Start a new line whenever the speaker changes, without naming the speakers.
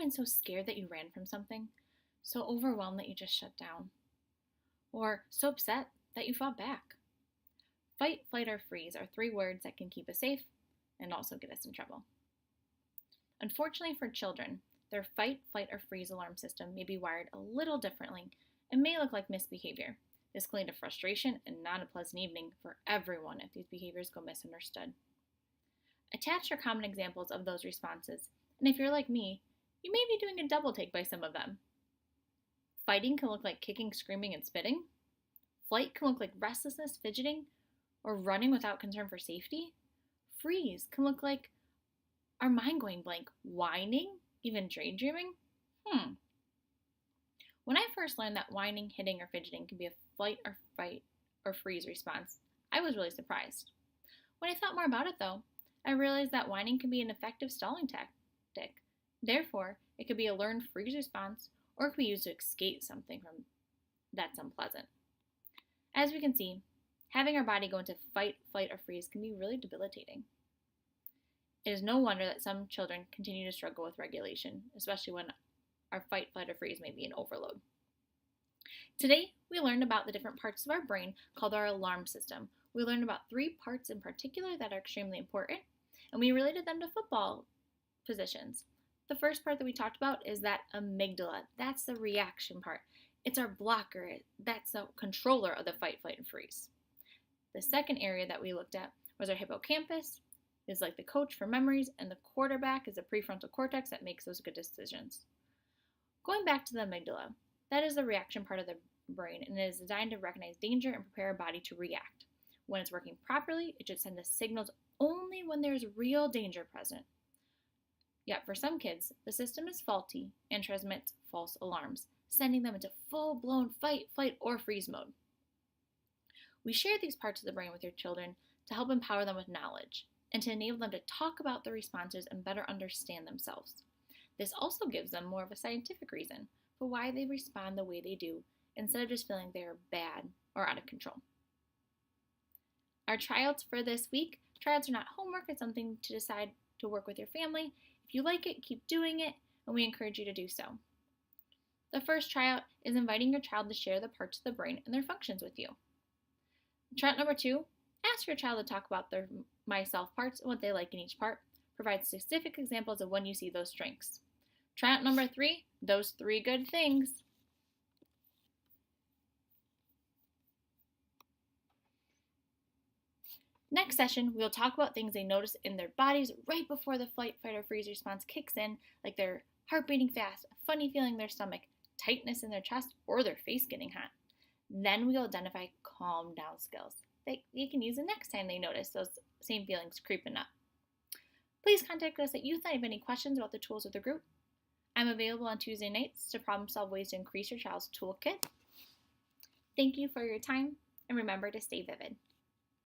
been so scared that you ran from something? So overwhelmed that you just shut down? Or so upset that you fought back? Fight, flight, or freeze are three words that can keep us safe and also get us in trouble. Unfortunately for children, their fight, flight, or freeze alarm system may be wired a little differently and may look like misbehavior. This can lead to frustration and not a pleasant evening for everyone if these behaviors go misunderstood. Attach your common examples of those responses, and if you're like me, you may be doing a double take by some of them. Fighting can look like kicking, screaming, and spitting. Flight can look like restlessness, fidgeting, or running without concern for safety. Freeze can look like our mind going blank, whining, even daydreaming. When I first learned that whining, hitting, or fidgeting can be a flight or fight or freeze response, I was really surprised. When I thought more about it though, I realized that whining can be an effective stalling tactic. Therefore, it could be a learned freeze response or it could be used to escape something from that's unpleasant. As we can see, having our body go into fight, flight, or freeze can be really debilitating. It is no wonder that some children continue to struggle with regulation, especially when our fight, flight, or freeze may be an overload. Today, we learned about the different parts of our brain called our alarm system. We learned about three parts in particular that are extremely important, and we related them to football positions. The first part that we talked about is that amygdala. That's the reaction part. It's our blocker. That's the controller of the fight, flight, and freeze. The second area that we looked at was our hippocampus. It's like the coach for memories, and the quarterback is the prefrontal cortex that makes those good decisions. Going back to the amygdala, that is the reaction part of the brain, and it is designed to recognize danger and prepare our body to react. When it's working properly, it should send the signals only when there's real danger present. Yet for some kids, the system is faulty and transmits false alarms, sending them into full-blown fight, flight, or freeze mode. We share these parts of the brain with your children to help empower them with knowledge and to enable them to talk about the responses and better understand themselves. This also gives them more of a scientific reason for why they respond the way they do instead of just feeling they are bad or out of control. Our tryouts for this week, tryouts are not homework, it's something to decide to work with your family. If you like it, keep doing it, and we encourage you to do so. The first tryout is inviting your child to share the parts of the brain and their functions with you. Tryout number 2, ask your child to talk about their myself parts and what they like in each part. Provide specific examples of when you see those strengths. Tryout number 3, those 3 good things. Next session, we'll talk about things they notice in their bodies right before the flight, fight, or freeze response kicks in, like their heart beating fast, a funny feeling in their stomach, tightness in their chest, or their face getting hot. Then we'll identify calm down skills that you can use the next time they notice those same feelings creeping up. Please contact us at Youth if you have any questions about the tools of the group. I'm available on Tuesday nights to problem solve ways to increase your child's toolkit. Thank you for your time, and remember to stay vivid.